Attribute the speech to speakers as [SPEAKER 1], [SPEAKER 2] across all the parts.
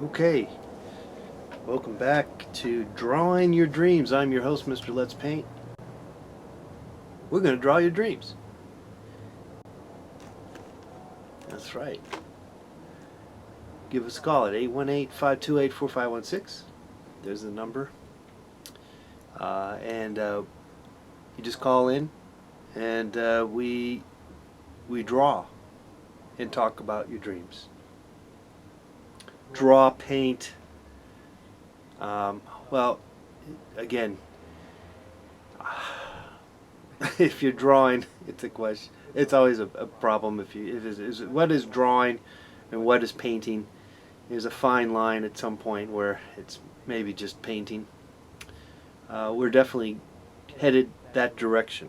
[SPEAKER 1] Okay, welcome back to Drawing Your Dreams. I'm your host, Mr. Let's Paint. We're going to draw your dreams. That's right. Give us a call at 818-528-4516. There's the number. You just call in and we draw and talk about your dreams. Draw, paint. Well, again, if you're drawing, it's a question. It's always a problem. What is drawing and what is painting? There's a fine line at some point where it's maybe just painting. We're definitely headed that direction.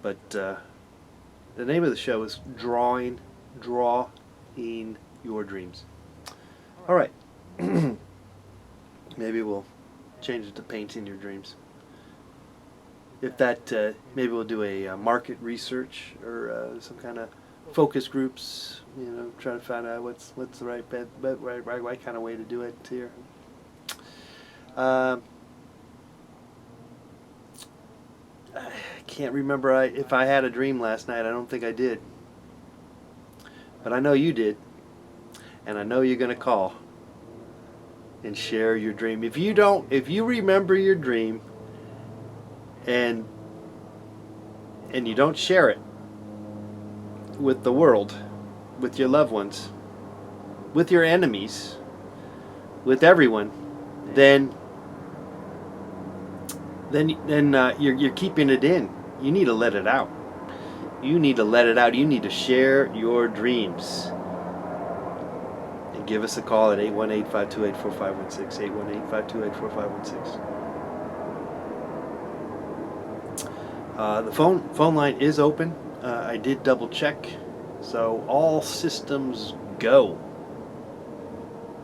[SPEAKER 1] But the name of the show is Drawing Your Dreams. All right. Maybe we'll change it to Painting Your Dreams. If that, maybe we'll do a market research or some kind of focus groups. Try to find out what's the right kind of way to do it here. I can't remember if I had a dream last night. I don't think I did, but I know you did. And I know you're going to call and share your dream. If you remember your dream and you don't share it with the world, with your loved ones, with your enemies, with everyone, then you're keeping it in. You need to let it out. You need to let it out. You need to share your dreams. Give us a call at 818-528-4516, 818-528-4516. The phone line is open. I did double check, so all systems go.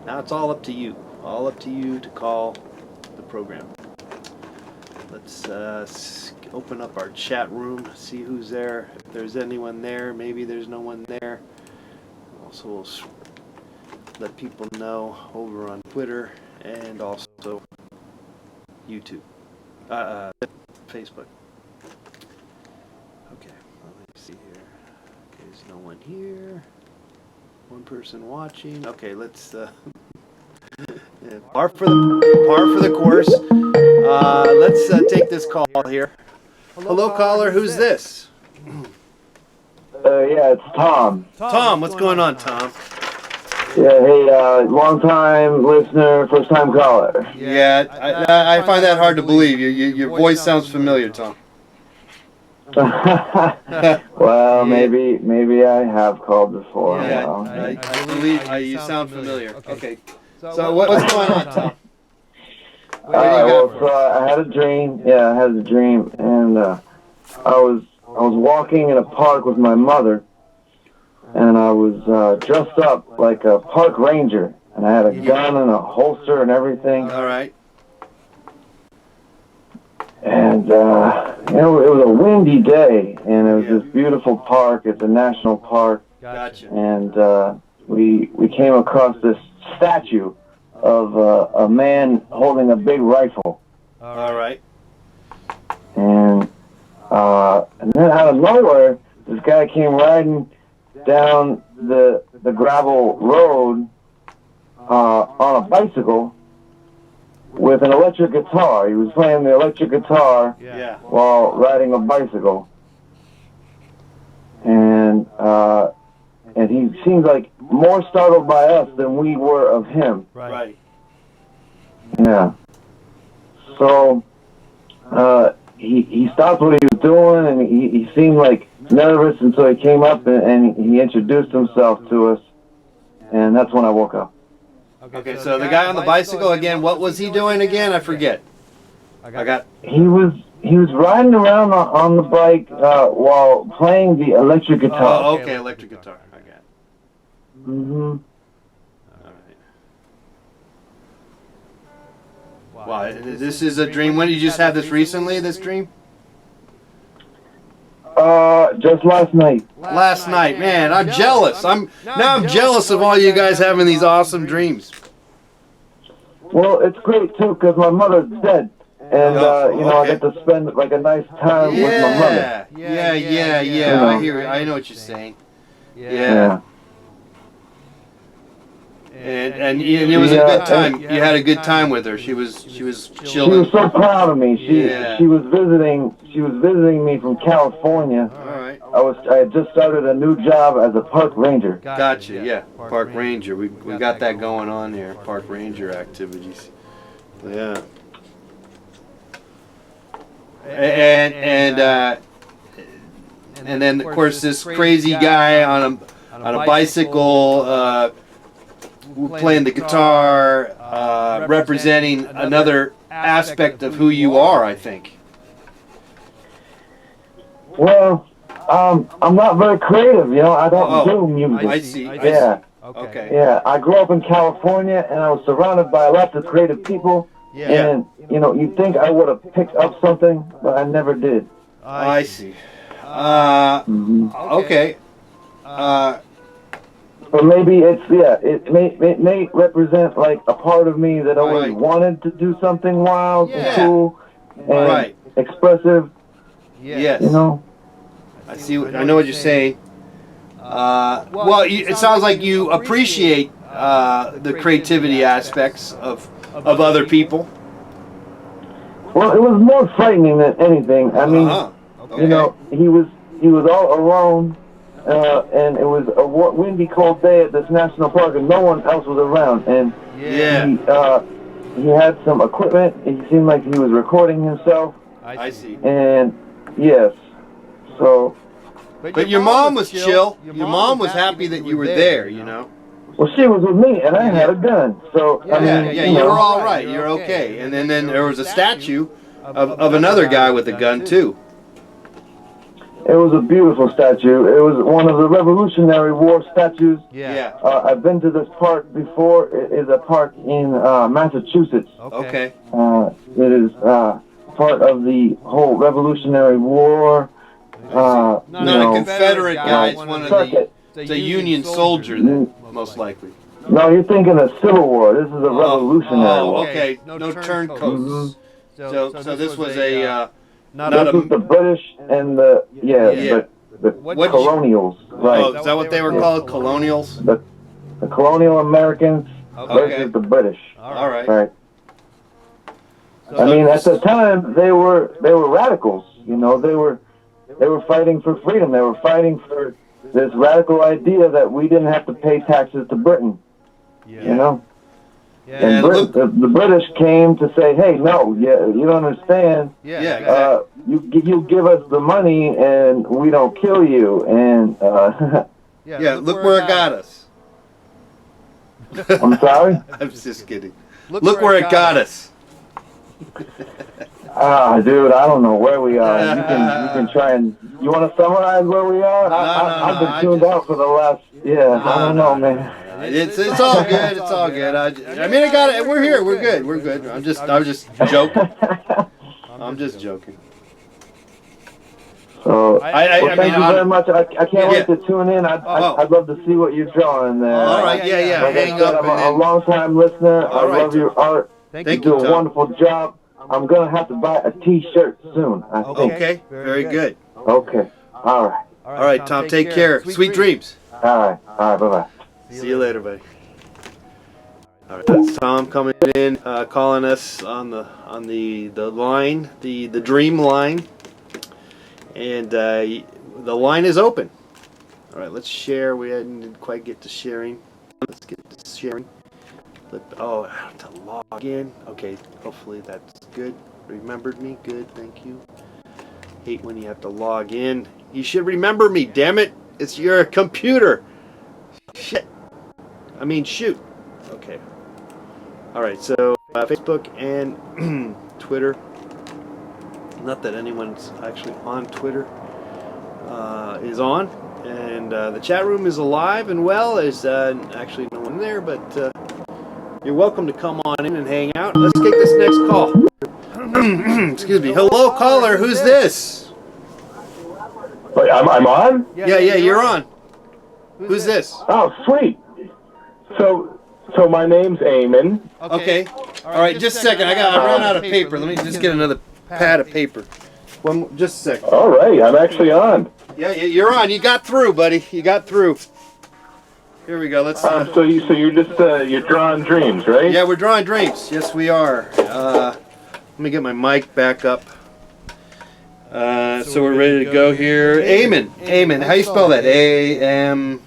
[SPEAKER 1] Now it's all up to you. All up to you to call the program. Let's open up our chat room, see who's there. If there's anyone there, maybe there's no one there. Also, we'll let people know over on Twitter and also YouTube, Facebook. Okay, well, let's see here. Okay, there's no one here. One person watching. Okay, let's par for the course. Let's take this call here. Hello, caller. Who's this?
[SPEAKER 2] Yeah, it's Tom.
[SPEAKER 1] Tom, what's going on, Tom?
[SPEAKER 2] Yeah, hey, long-time listener, first-time caller.
[SPEAKER 1] Yeah, I find that hard to believe. Your voice sounds familiar, Tom.
[SPEAKER 2] Well, maybe I have called before.
[SPEAKER 1] Yeah, I believe you sound familiar. Okay. So what's going on, Tom?
[SPEAKER 2] I had a dream. Yeah, I had a dream, and I was walking in a park with my mother. And I was dressed up like a park ranger, and I had a gun and a holster and everything.
[SPEAKER 1] All right.
[SPEAKER 2] And it was a windy day, and it was this beautiful park. It's a national park.
[SPEAKER 1] Gotcha.
[SPEAKER 2] And we came across this statue of a man holding a big rifle.
[SPEAKER 1] All right.
[SPEAKER 2] And then out of nowhere, this guy came riding down the gravel road on a bicycle with an electric guitar. He was playing the electric guitar while riding a bicycle. And he seemed like more startled by us than we were of him.
[SPEAKER 1] Right.
[SPEAKER 2] Yeah. So he stopped what he was doing, and he seemed like nervous until he came up and he introduced himself to us, and that's when I woke up.
[SPEAKER 1] Okay, so the guy on the bicycle again, what was he doing again? I forget.
[SPEAKER 2] He was riding around on the bike while playing the electric guitar.
[SPEAKER 1] Oh, okay, electric guitar. I got it.
[SPEAKER 2] Mm-hmm.
[SPEAKER 1] All right. Wow, this is a dream. When did you just have this recently? This dream?
[SPEAKER 2] just last night.
[SPEAKER 1] Last night, man, I'm jealous. I'm jealous of all you guys having these awesome dreams.
[SPEAKER 2] Well, it's great too because my mother's dead, and you know, I get to spend like a nice time with my mother.
[SPEAKER 1] Yeah.
[SPEAKER 2] You know.
[SPEAKER 1] I hear. I know what you're saying.
[SPEAKER 2] Yeah.
[SPEAKER 1] And it was a good time. You had a good time with her. She was
[SPEAKER 2] She was
[SPEAKER 1] chilling.
[SPEAKER 2] so proud of me. She was visiting me from California.
[SPEAKER 1] All right.
[SPEAKER 2] I had just started a new job as a park ranger.
[SPEAKER 1] Gotcha. Yeah. Park ranger. We got that going on here. Park ranger activities. Yeah. And then of course this crazy guy on a bicycle. Playing the guitar, representing another aspect of who you are, I think.
[SPEAKER 2] Well, I'm not very creative, you know. I don't do music.
[SPEAKER 1] I see.
[SPEAKER 2] Yeah.
[SPEAKER 1] Okay.
[SPEAKER 2] Yeah, I grew up in California, and I was surrounded by lots of creative people.
[SPEAKER 1] Yeah.
[SPEAKER 2] And you know, you'd think I would have picked up something, but I never did.
[SPEAKER 1] I see. Okay.
[SPEAKER 2] Or maybe it may represent like a part of me that always wanted to do something wild and cool and expressive.
[SPEAKER 1] Yes.
[SPEAKER 2] You know.
[SPEAKER 1] I see. I know what you're saying. Well, it sounds like you appreciate the creativity aspects of other people.
[SPEAKER 2] Well, it was more frightening than anything. I mean, you know, he was all alone. And it was a windy, cold day at this national park, and no one else was around. And he had some equipment. He seemed like he was recording himself.
[SPEAKER 1] I see.
[SPEAKER 2] And yes, so.
[SPEAKER 1] But your mom was chill. Your mom was happy that you were there. You know.
[SPEAKER 2] Well, she was with me, and I had a gun. So I mean,
[SPEAKER 1] you were all right. You're okay. And then there was a statue of another guy with a gun too.
[SPEAKER 2] It was a beautiful statue. It was one of the Revolutionary War statues.
[SPEAKER 1] Yeah.
[SPEAKER 2] I've been to this park before. It is a park in Massachusetts.
[SPEAKER 1] Okay.
[SPEAKER 2] It is part of the whole Revolutionary War.
[SPEAKER 1] Not a Confederate guy. It's one of the Union soldier, then, most likely.
[SPEAKER 2] No, you're thinking of Civil War. This is a Revolutionary War.
[SPEAKER 1] Okay. No turncoats. So this was a...
[SPEAKER 2] This was the British and the colonials, right?
[SPEAKER 1] Oh, is that what they were called? Colonials?
[SPEAKER 2] The colonial Americans versus the British.
[SPEAKER 1] All right.
[SPEAKER 2] Right. I mean, at the time they were radicals. You know, they were fighting for freedom. They were fighting for this radical idea that we didn't have to pay taxes to Britain. You know. And the British came to say, "Hey, no, you don't understand. You give us the money, and we don't kill you." And
[SPEAKER 1] look where it got us.
[SPEAKER 2] I'm sorry.
[SPEAKER 1] I'm just kidding. Look where it got us.
[SPEAKER 2] Dude, I don't know where we are. You can try and you want to summarize where we are? I've been tuned out for the last. I don't know, man.
[SPEAKER 1] It's all good. It's all good. I mean, I got it. We're here. We're good. We're good. I'm just joking. I'm just joking.
[SPEAKER 2] So, thank you very much. I can't wait to tune in. I'd love to see what you're drawing there.
[SPEAKER 1] All right. Yeah.
[SPEAKER 2] Like
[SPEAKER 1] Hang
[SPEAKER 2] I said,
[SPEAKER 1] up.
[SPEAKER 2] I'm a long-time listener. I love your art.
[SPEAKER 1] Thank
[SPEAKER 2] you
[SPEAKER 1] you.
[SPEAKER 2] do a wonderful job. I'm gonna have to buy a T-shirt soon, I think.
[SPEAKER 1] Okay. Very good.
[SPEAKER 2] Okay. All right.
[SPEAKER 1] All right, Tom. Take care. Sweet dreams.
[SPEAKER 2] All right. Bye bye.
[SPEAKER 1] See you later, buddy. All right, that's Tom coming in, calling us on the line, the dream line, and the line is open. All right, let's share. We didn't quite get to sharing. Let's get to sharing. I have to log in. Okay, hopefully that's good. Remembered me. Good, thank you. Hate when you have to log in. You should remember me. Damn it! It's your computer. Shit. I mean, shoot. Okay. Alright, so Facebook and Twitter. Not that anyone's actually on Twitter. Is on. And the chat room is alive and well. There's actually no one there, but you're welcome to come on in and hang out. Let's take this next call. Excuse me. Hello, caller. Who's this?
[SPEAKER 3] Wait, I'm on?
[SPEAKER 1] Yeah, you're on. Who's this?
[SPEAKER 3] Oh, sweet. So my name's Eamon.
[SPEAKER 1] Okay. All right, just a second. I ran out of paper. Let me just get another pad of paper. Just a second.
[SPEAKER 3] All right, I'm actually on.
[SPEAKER 1] Yeah, you're on. You got through, buddy. You got through. Here we go. Let's.
[SPEAKER 3] So you're just you're drawing dreams, right?
[SPEAKER 1] Yeah, we're drawing dreams. Yes, we are. Let me get my mic back up. So we're ready to go here. Eamon. How you spell that? A-M...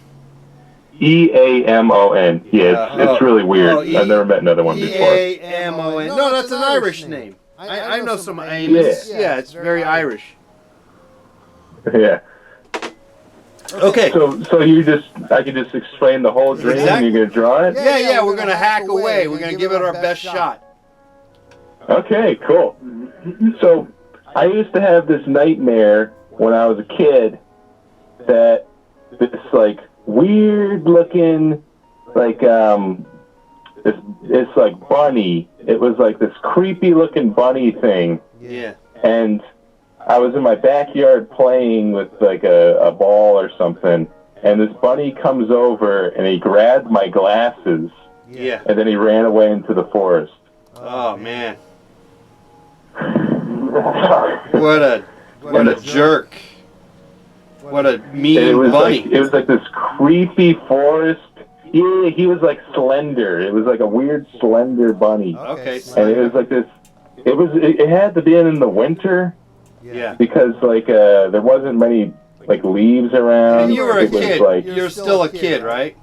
[SPEAKER 3] E-A-M-O-N. Yeah, it's really weird. I've never met another one before.
[SPEAKER 1] E-A-M-O-N. No, that's an Irish name. I know some Eamons. Yeah, it's very Irish.
[SPEAKER 3] Yeah.
[SPEAKER 1] Okay.
[SPEAKER 3] So I can just explain the whole dream and you're gonna draw it?
[SPEAKER 1] Yeah, we're gonna hack away. We're gonna give it our best shot.
[SPEAKER 3] Okay, cool. So I used to have this nightmare when I was a kid that this like weird looking this like bunny. It was like this creepy looking bunny thing.
[SPEAKER 1] Yeah.
[SPEAKER 3] And I was in my backyard playing with like a ball or something, and this bunny comes over and he grabs my glasses.
[SPEAKER 1] Yeah.
[SPEAKER 3] And then he ran away into the forest.
[SPEAKER 1] Oh man. What a jerk. What a mean bunny.
[SPEAKER 3] It was like this creepy forest. Yeah, he was like slender. It was like a weird slender bunny.
[SPEAKER 1] Okay.
[SPEAKER 3] And it was like this. It had to be in the winter.
[SPEAKER 1] Yeah.
[SPEAKER 3] Because like there wasn't many like leaves around.
[SPEAKER 1] And you were a kid.
[SPEAKER 3] Like,
[SPEAKER 1] you're still a kid, right?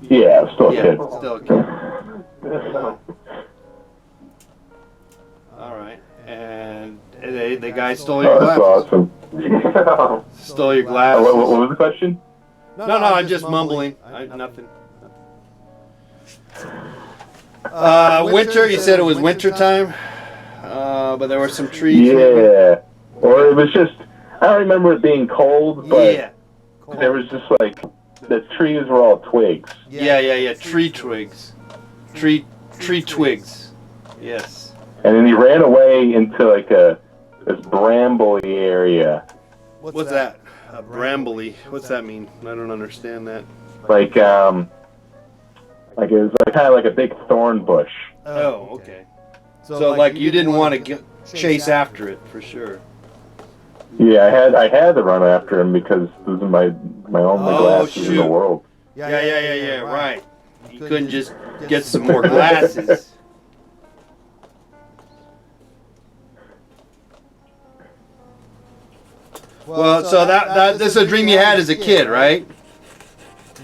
[SPEAKER 3] Yeah, I was still a kid.
[SPEAKER 1] Still a kid. All right. And the guy stole your glasses.
[SPEAKER 3] That's awesome.
[SPEAKER 1] Stole your glasses.
[SPEAKER 3] What was the question?
[SPEAKER 1] No, I'm just mumbling. Nothing. Winter, you said it was winter time, but there were some trees.
[SPEAKER 3] Yeah. Or it was just, I don't remember it being cold, but there was just like, the trees were all twigs.
[SPEAKER 1] Yeah. Tree twigs. Tree twigs. Yes.
[SPEAKER 3] And then he ran away into like this brambly area.
[SPEAKER 1] What's that? Brambly. What's that mean? I don't understand that.
[SPEAKER 3] Like it was like kind of like a big thorn bush.
[SPEAKER 1] Oh, okay. So like you didn't want to chase after it for sure.
[SPEAKER 3] Yeah, I had to run after him because those are my only glasses in the world.
[SPEAKER 1] Yeah, right. You couldn't just get some more glasses. Well, so this is a dream you had as a kid, right?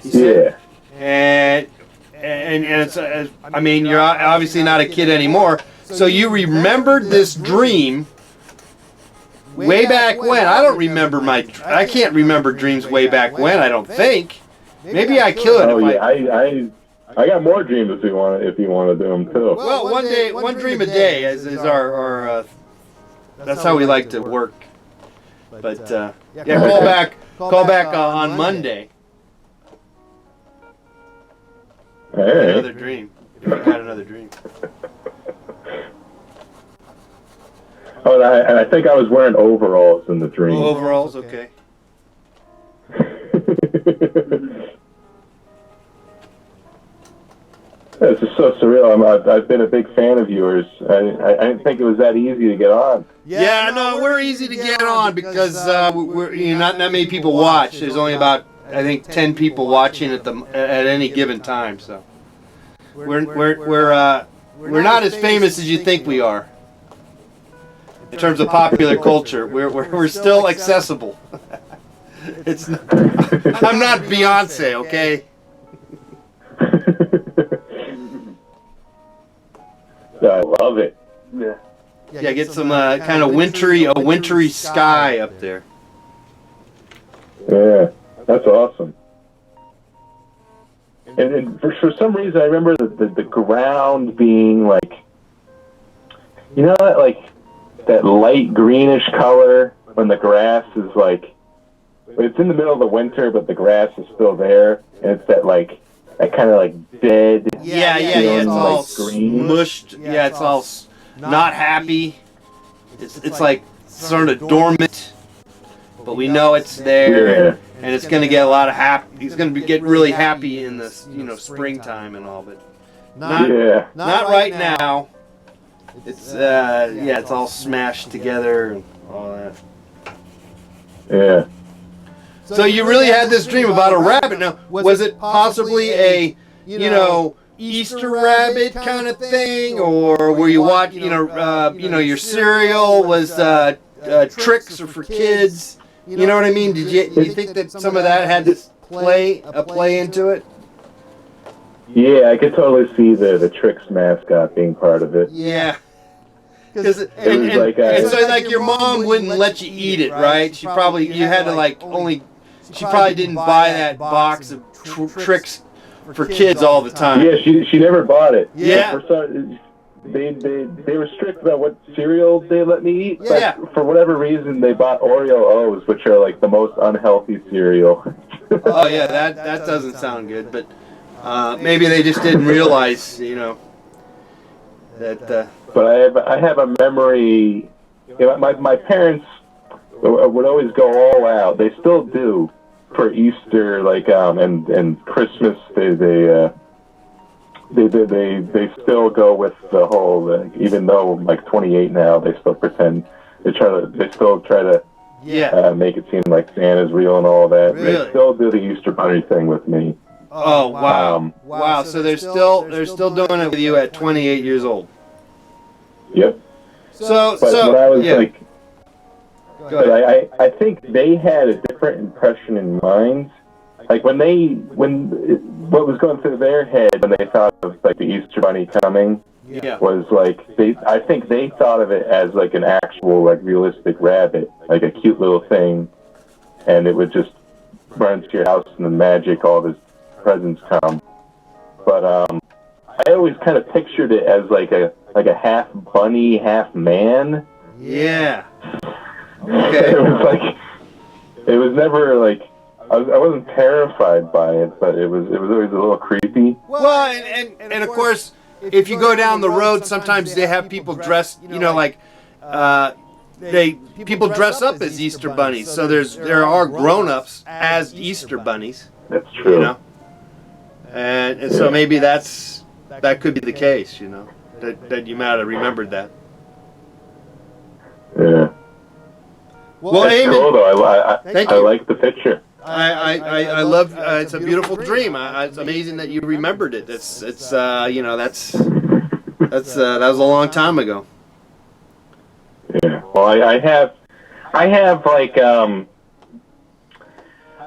[SPEAKER 3] Yeah.
[SPEAKER 1] And it's I mean, you're obviously not a kid anymore. So you remembered this dream way back when. I don't remember I can't remember dreams way back when. I don't think. Maybe I could.
[SPEAKER 3] Oh yeah, I got more dreams if you want to do them too.
[SPEAKER 1] Well, one dream a day is our that's how we like to work. But yeah, call back on Monday.
[SPEAKER 3] Hey.
[SPEAKER 1] Another dream. If you got another dream.
[SPEAKER 3] Oh, and I think I was wearing overalls in the dream.
[SPEAKER 1] Oh, overalls, okay.
[SPEAKER 3] This is so surreal. I've been a big fan of yours. I didn't think it was that easy to get on.
[SPEAKER 1] Yeah, no, we're easy to get on because not many people watch. There's only about, I think, 10 people watching at any given time. So we're not as famous as you think we are in terms of popular culture. We're still accessible. I'm not Beyonce, okay?
[SPEAKER 3] I love it.
[SPEAKER 1] Yeah, get some kind of wintry sky up there.
[SPEAKER 3] Yeah, that's awesome. And for some reason, I remember the ground being like, you know, that light greenish color when the grass is like, it's in the middle of the winter, but the grass is still there, and it's that kind of like dead.
[SPEAKER 1] Yeah, it's all
[SPEAKER 3] green.
[SPEAKER 1] mushed. Yeah, it's all not happy. It's like sort of dormant. but we know it's there,
[SPEAKER 3] Yeah.
[SPEAKER 1] and it's going to get a lot of happy. He's going to get really happy in the springtime and all, but not right now. It's it's all smashed together and all that.
[SPEAKER 3] Yeah.
[SPEAKER 1] So you really had this dream about a rabbit. Now, was it possibly a Easter rabbit kind of thing, or were you watching? Your cereal was tricks or for kids. You know what I mean? Did you think that some of that had to play into it?
[SPEAKER 3] Yeah, I could totally see the Trix mascot being part of it.
[SPEAKER 1] Yeah.
[SPEAKER 3] It was
[SPEAKER 1] So your mom wouldn't let you eat it, right? She probably she probably didn't buy that box of tricks for kids all the time.
[SPEAKER 3] Yeah, she never bought it.
[SPEAKER 1] Yeah.
[SPEAKER 3] They were strict about what cereal they let me eat. But
[SPEAKER 1] Yeah.
[SPEAKER 3] for whatever reason, they bought Oreo O's, which are like the most unhealthy cereal.
[SPEAKER 1] Oh yeah, that doesn't sound good, but maybe they just didn't realize, that.
[SPEAKER 3] But I have a memory. My parents would always go all out. They still do for Easter, and Christmas. They still go with the whole. Even though I'm like 28 now, they still pretend. They still try to make it seem like Santa's real and all that.
[SPEAKER 1] Really?
[SPEAKER 3] They still do the Easter bunny thing with me.
[SPEAKER 1] Oh wow! Wow! So they're still doing it with you at 28 years old.
[SPEAKER 3] Yep.
[SPEAKER 1] But
[SPEAKER 3] when I was
[SPEAKER 1] Go ahead.
[SPEAKER 3] I think they had a different impression in mind. Like what was going through their head when they thought of like the Easter Bunny coming was like I think they thought of it as like an actual like realistic rabbit, like a cute little thing, and it would just run to your house and the magic, all of his presents come. But I always kind of pictured it as like a half bunny, half man.
[SPEAKER 1] Yeah. Okay.
[SPEAKER 3] It was never like I wasn't terrified by it, but it was always a little creepy.
[SPEAKER 1] Well, and of course, if you go down the road, sometimes they have people dressed, people dress up as Easter bunnies. So there are grown-ups as Easter bunnies.
[SPEAKER 3] That's true.
[SPEAKER 1] And so maybe that could be the case. That you might have remembered that.
[SPEAKER 3] Yeah.
[SPEAKER 1] Well,
[SPEAKER 3] that's
[SPEAKER 1] Eamon,
[SPEAKER 3] cool though.
[SPEAKER 1] Thank
[SPEAKER 3] I
[SPEAKER 1] you.
[SPEAKER 3] like the picture.
[SPEAKER 1] I love. It's a beautiful dream. It's amazing that you remembered it. That was a long time ago.
[SPEAKER 3] Yeah. Well, I have like I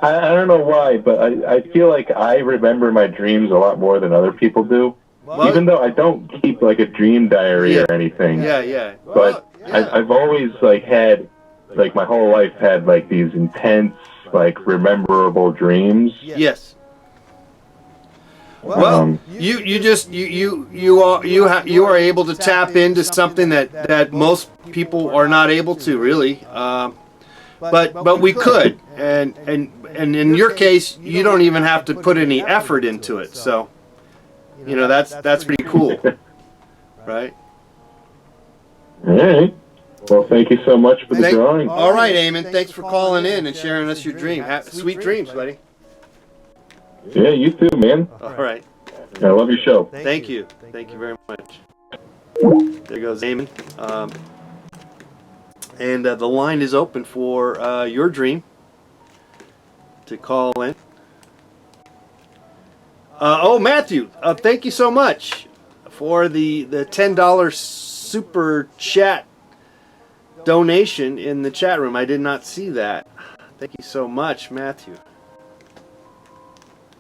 [SPEAKER 3] don't know why, but I feel like I remember my dreams a lot more than other people do.
[SPEAKER 1] Well,
[SPEAKER 3] even though I don't keep like a dream diary or anything.
[SPEAKER 1] Yeah.
[SPEAKER 3] But I've always had my whole life had like these intense, like rememberable dreams.
[SPEAKER 1] Yes. Well, you are able to tap into something that most people are not able to really. But we could, and in your case, you don't even have to put any effort into it. So, that's pretty cool, right?
[SPEAKER 3] All right. Well, thank you so much for the drawing.
[SPEAKER 1] All right, Eamon. Thanks for calling in and sharing us your dream. Sweet dreams, buddy.
[SPEAKER 3] Yeah, you too, man.
[SPEAKER 1] All right.
[SPEAKER 3] I love your show.
[SPEAKER 1] Thank you. Thank you very much. There goes Eamon. And the line is open for your dream to call in. Matthew, thank you so much for the $10 super chat donation in the chat room. I did not see that. Thank you so much, Matthew.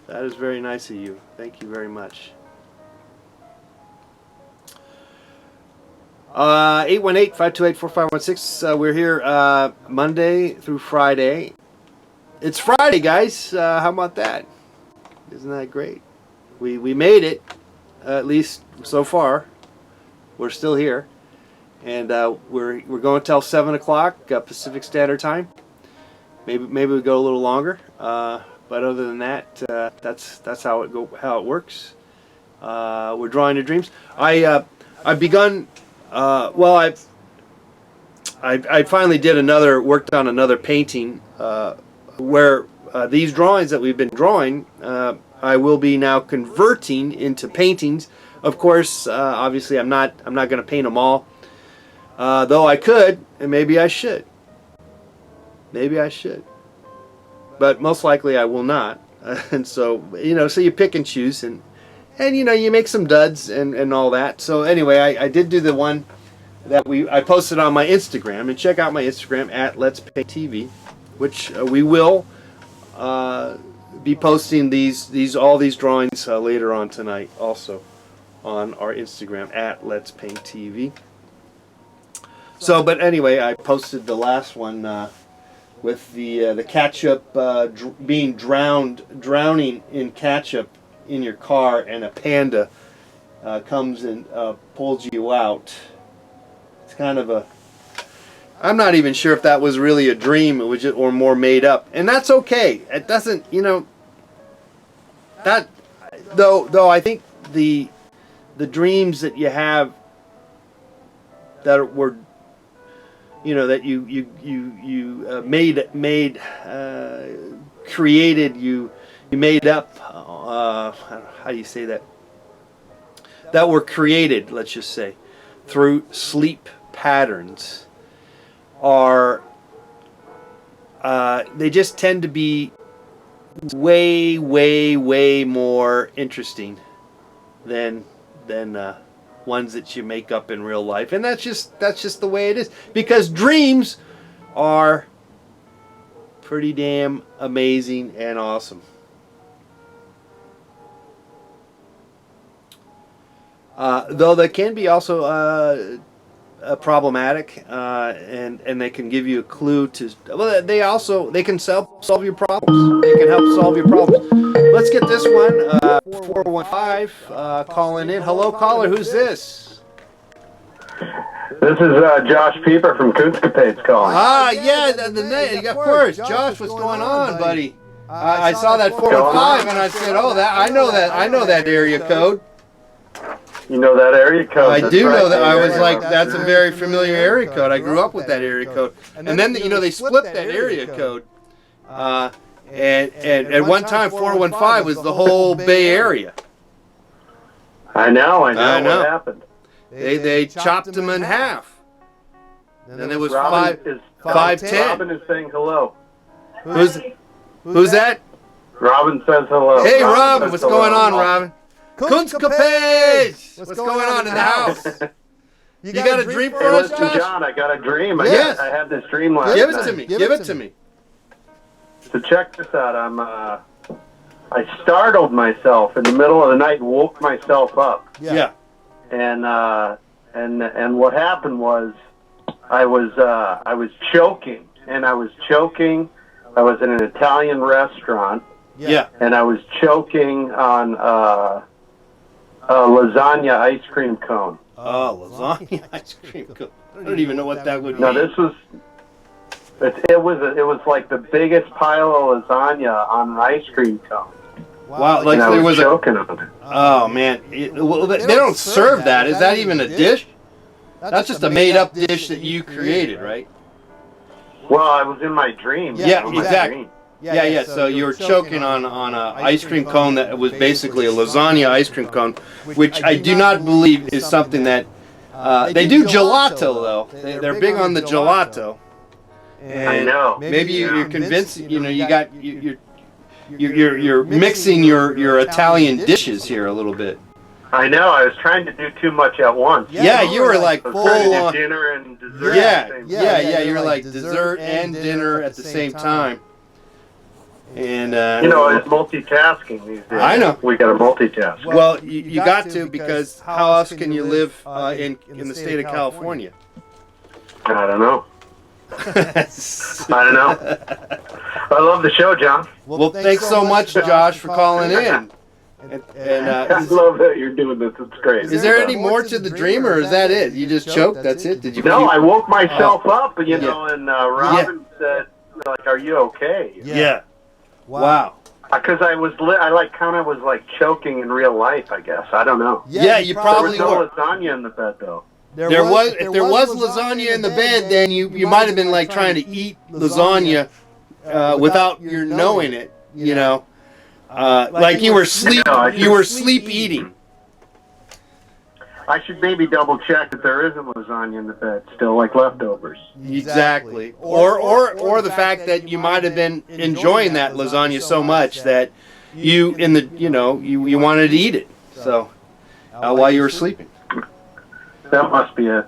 [SPEAKER 1] That is very nice of you. Thank you very much. 818-528-4516. We're here Monday through Friday. It's Friday, guys. How about that? Isn't that great? We made it, at least so far. We're still here, and we're going till 7 o'clock Pacific Standard Time. Maybe we go a little longer, but other than that, that's how it works. We're drawing your dreams. I've begun. Well, I finally worked on another painting where these drawings that we've been drawing, I will be now converting into paintings. Of course, obviously, I'm not going to paint them all, though I could, and maybe I should. Maybe I should, but most likely I will not. And so, so you pick and choose, and you make some duds and all that. So anyway, I did do the one that I posted on my Instagram, and check out my Instagram at Let's Paint TV, which we will be posting all these drawings later on tonight, also on our Instagram at Let's Paint TV. So, but anyway, I posted the last one with the ketchup being drowning in ketchup in your car, and a panda comes and pulls you out. It's kind of a, I'm not even sure if that was really a dream, or more made up, and that's okay. It doesn't, that though I think the dreams that you have that were, that you created, you made up, how do you say that? That were created, let's just say, through sleep patterns, are they just tend to be way, way, way more interesting than ones that you make up in real life. And that's just the way it is, because dreams are pretty damn amazing and awesome. Though they can be also problematic, and they can give you a clue to, well, they can solve your problems. They can help solve your problems. Let's get this one, 415, calling in. Hello, caller, who's this?
[SPEAKER 3] This is Josh Pieper from Kunstkapates calling.
[SPEAKER 1] Of course. Josh, what's going on, buddy? I saw that 415 and I said, I know that area code.
[SPEAKER 3] You know that area code?
[SPEAKER 1] I do know that. I was like, that's a very familiar area code. I grew up with that area code. And then, they split that area code. And at one time, 415 was the whole Bay Area.
[SPEAKER 3] I know. What happened.
[SPEAKER 1] They chopped them in half. And there was
[SPEAKER 3] Robin
[SPEAKER 1] 510.
[SPEAKER 3] Robin is saying hello.
[SPEAKER 1] Who's that?
[SPEAKER 3] Robin says hello.
[SPEAKER 1] Hey, Robin, what's going on, Robin? Kunstkapates! What's going on in the house? You got a dream for us, Josh?
[SPEAKER 3] John, I got a dream.
[SPEAKER 1] Yes.
[SPEAKER 3] I had this dream last night.
[SPEAKER 1] Give it to me. Give it to me.
[SPEAKER 3] So check this out. I startled myself in the middle of the night and woke myself up.
[SPEAKER 1] Yeah.
[SPEAKER 3] And what happened was I was choking, and I was choking. I was in an Italian restaurant.
[SPEAKER 1] Yeah.
[SPEAKER 3] And I was choking on a lasagna ice cream cone.
[SPEAKER 1] Oh, lasagna ice cream cone. I don't even know what that would be.
[SPEAKER 3] No, this was. It was like the biggest pile of lasagna on an ice cream cone.
[SPEAKER 1] Wow, like
[SPEAKER 3] and
[SPEAKER 1] there was
[SPEAKER 3] choking on it.
[SPEAKER 1] Oh man, they don't serve that. Is that even a dish? That's just a made-up dish that you created, right?
[SPEAKER 3] Well, I was in my dream.
[SPEAKER 1] Yeah, exactly. Yeah. So you were choking on an ice cream cone that was basically a lasagna ice cream cone, which I do not believe is something that they do gelato though. They're big on the gelato. And
[SPEAKER 3] I know.
[SPEAKER 1] Maybe you're convinced. You're mixing your Italian dishes here a little bit.
[SPEAKER 3] I know. I was trying to do too much at once.
[SPEAKER 1] Yeah, you were like full on
[SPEAKER 3] dinner and dessert.
[SPEAKER 1] Yeah. You were like dessert and dinner at the same time. And
[SPEAKER 3] it's multitasking these days.
[SPEAKER 1] I know.
[SPEAKER 3] We got to multitask.
[SPEAKER 1] Well, you got to, because how else can you live in the state of California?
[SPEAKER 3] I don't know. I don't know. I love the show, John.
[SPEAKER 1] Well, thanks so much, Josh, for calling in.
[SPEAKER 3] I love that you're doing this. It's great.
[SPEAKER 1] Is there any more to the dream, or is that it? You just choked? That's it? Did you?
[SPEAKER 3] No, I woke myself up, and Robin said, like, "Are you okay?"
[SPEAKER 1] Yeah. Wow.
[SPEAKER 3] Because I was choking in real life, I guess. I don't know.
[SPEAKER 1] Yeah, you probably
[SPEAKER 3] there was no
[SPEAKER 1] were.
[SPEAKER 3] lasagna in the bed, though.
[SPEAKER 1] if there was lasagna in the bed, then you might have been like trying to eat lasagna without your knowing it, you know, like you were sleep eating.
[SPEAKER 4] I should maybe double check that there isn't lasagna in the bed still, like leftovers.
[SPEAKER 1] Exactly. Or the fact that you might have been enjoying that lasagna so much that you wanted to eat it. So while you were sleeping.
[SPEAKER 4] That must be it.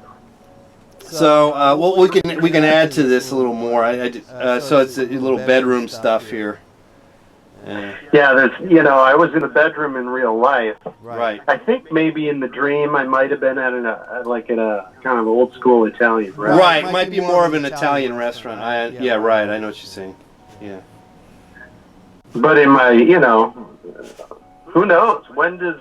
[SPEAKER 1] So well, we can add to this a little more. So it's a little bedroom stuff here.
[SPEAKER 4] Yeah, there's, I was in a bedroom in real life.
[SPEAKER 1] Right.
[SPEAKER 4] I think maybe in the dream I might have been at a kind of old school Italian restaurant.
[SPEAKER 1] Right, might be more of an Italian restaurant. Yeah, right. I know what you're saying. Yeah.
[SPEAKER 4] But in my, who knows? When do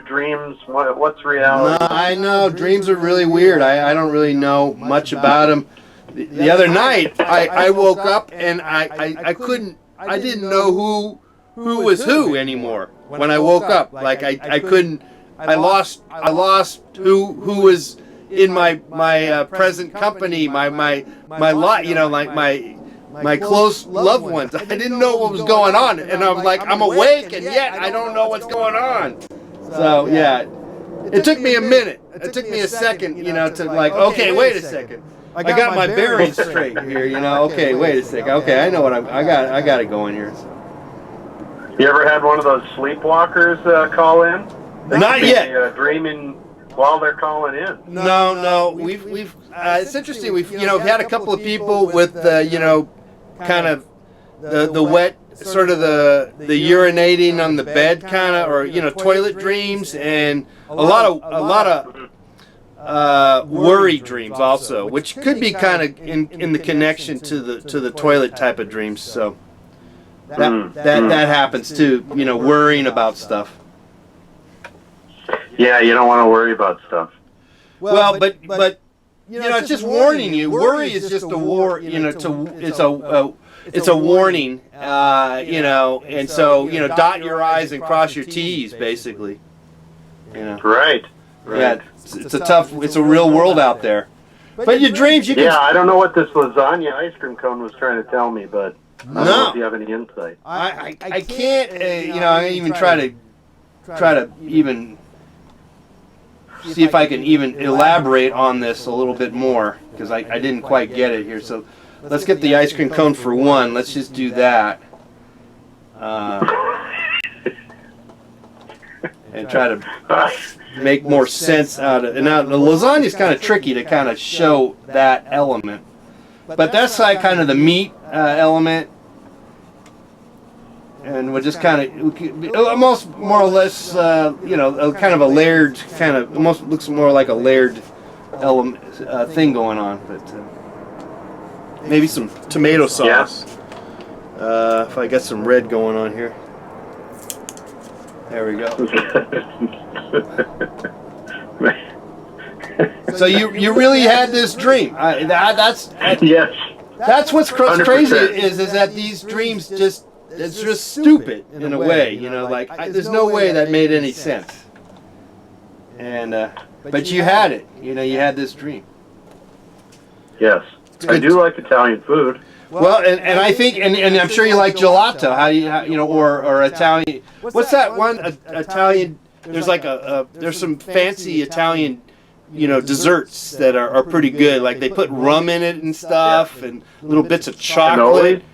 [SPEAKER 4] dreams? What's reality?
[SPEAKER 1] No, I know dreams are really weird. I don't really know much about them. The other night I woke up and I didn't know who was who anymore when I woke up. Like I lost who was in my present company, my lot, like my close loved ones. I didn't know what was going on, and I'm like, I'm awake and yet I don't know what's going on. So yeah, it took me a minute. It took me a second, to like, okay, wait a second. I got my bearings straight here, Okay, wait a second. Okay, I know what I got to go in here.
[SPEAKER 4] You ever had one of those sleepwalkers call in?
[SPEAKER 1] Not yet.
[SPEAKER 4] Dreaming while they're calling in.
[SPEAKER 1] No. We've it's interesting. We've had a couple of people with kind of the wet sort of the urinating on the bed kind of, or toilet dreams, and a lot of worry dreams also, which could be kind of in the connection to the toilet type of dreams. So that happens too. Worrying about stuff.
[SPEAKER 4] Yeah, you don't want to worry about stuff.
[SPEAKER 1] Well, but it's just warning you. Worry is just a war. It's a warning. And so dot your I's and cross your T's, basically.
[SPEAKER 4] Right.
[SPEAKER 1] Yeah, it's a real world out there. But your dreams, you can...
[SPEAKER 4] Yeah, I don't know what this lasagna ice cream cone was trying to tell me, but I don't know if you have any insight.
[SPEAKER 1] I can't, I even try to even see if I can even elaborate on this a little bit more, because I didn't quite get it here. So let's get the ice cream cone for one. Let's just do that. And try to make more sense out of it. Now, the lasagna is kind of tricky to kind of show that element. But that's like kind of the meat element. And we'll just kind of, almost more or less, kind of a layered, kind of, almost looks more like a layered element thing going on. But maybe some tomato sauce. Yeah. If I get some red going on here. There we go. So you really had this dream.
[SPEAKER 4] Yes.
[SPEAKER 1] That's what's crazy is that these dreams it's just stupid in a way. There's no way that made any sense. And but you had it. You had this dream.
[SPEAKER 4] Yes. I do like Italian food.
[SPEAKER 1] Well, and I think, and I'm sure you like gelato. Or Italian. What's that one Italian? There's like there's some fancy Italian, desserts that are pretty good. Like they put rum in it and stuff, and little bits of chocolate.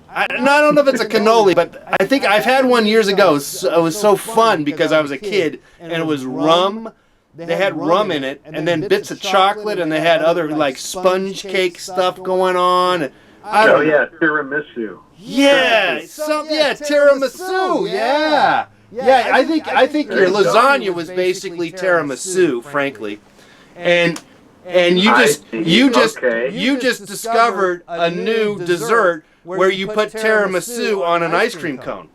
[SPEAKER 1] I don't know if it's a cannoli, but I think I've had one years ago. It was so fun because I was a kid, and it was rum. They had rum in it, and then bits of chocolate, and they had other like sponge cake stuff going on.
[SPEAKER 4] Tiramisu.
[SPEAKER 1] Yeah, tiramisu. Yeah. I think your lasagna was basically tiramisu, frankly, and you just discovered a new dessert where you put tiramisu on an ice cream cone.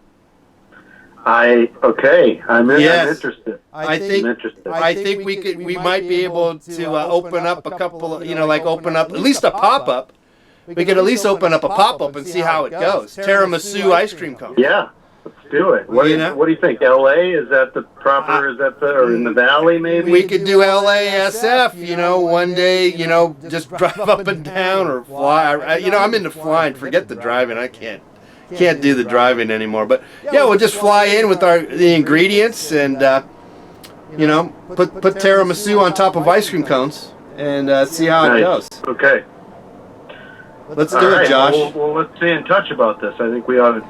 [SPEAKER 4] I'm interested.
[SPEAKER 1] I think we might be able to open up a couple of, open up at least a pop-up. We could at least open up a pop-up and see how it goes. Tiramisu ice cream cone.
[SPEAKER 4] Yeah. Let's do it. What, what do you think? L.A. is that the proper? Is that the or in the valley maybe?
[SPEAKER 1] We could do LASF, one day, just drive up and down or fly. I'm into flying. Forget the driving. I can't do the driving anymore. But yeah, we'll just fly in with the ingredients and put tiramisu on top of ice cream cones and see how it goes.
[SPEAKER 4] Okay.
[SPEAKER 1] Let's do it, Josh.
[SPEAKER 4] Well, let's stay in touch about this. I think we ought to.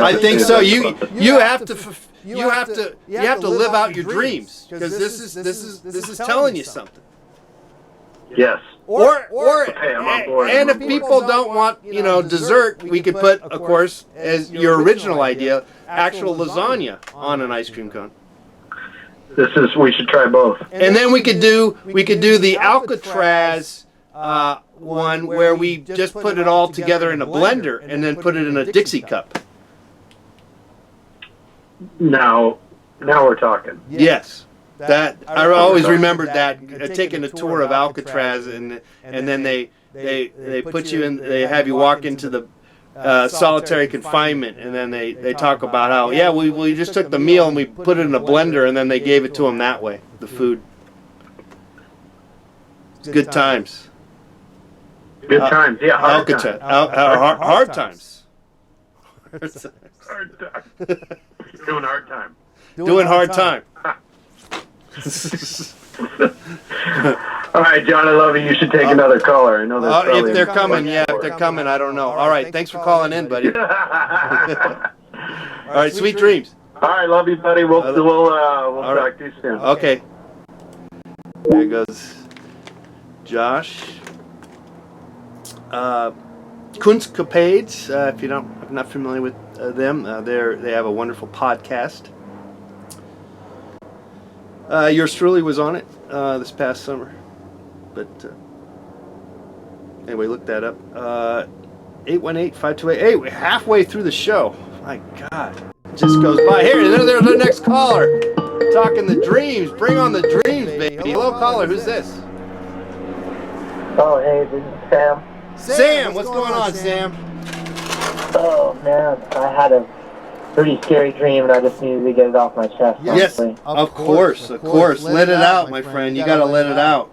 [SPEAKER 1] I think so. You have to live out your dreams because this is telling you something.
[SPEAKER 4] Yes.
[SPEAKER 1] Or
[SPEAKER 4] okay, I'm on board.
[SPEAKER 1] and if people don't want dessert, we could put, of course, as your original idea, actual lasagna on an ice cream cone.
[SPEAKER 4] We should try both.
[SPEAKER 1] And then we could do the Alcatraz one where we just put it all together in a blender and then put it in a Dixie cup.
[SPEAKER 4] Now we're talking.
[SPEAKER 1] Yes. That I always remembered that taking a tour of Alcatraz and then they put you in, they have you walk into the solitary confinement, and then they talk about how we just took the meal and we put it in a blender and then they gave it to them that way, the food. It's good times.
[SPEAKER 4] Good times, yeah. Hard
[SPEAKER 1] Alcatraz,
[SPEAKER 4] times.
[SPEAKER 1] hard times.
[SPEAKER 4] Hard time. Doing hard time.
[SPEAKER 1] Doing hard time.
[SPEAKER 4] All right, John, I love you. You should take another caller. I know that's
[SPEAKER 1] if they're coming, if they're coming, I don't know. All right, thanks for calling in, buddy. All right, sweet dreams.
[SPEAKER 4] All right, love you, buddy. We'll talk to you soon.
[SPEAKER 1] Okay. There goes Josh. Kunstkapades, if you're not familiar with them, they have a wonderful podcast. Yours truly was on it this past summer, but anyway, look that up. 818-528. Hey, we're halfway through the show. My God, it just goes by. Here, there's the next caller. Talking the dreams. Bring on the dreams, baby. Hello, caller. Who's this?
[SPEAKER 5] Oh, hey, this is Sam.
[SPEAKER 1] Sam, what's going on, Sam?
[SPEAKER 5] Oh, man, I had a pretty scary dream, and I just needed to get it off my chest.
[SPEAKER 1] Yes,
[SPEAKER 5] honestly.
[SPEAKER 1] of course. Let it out, my friend. You gotta let it out.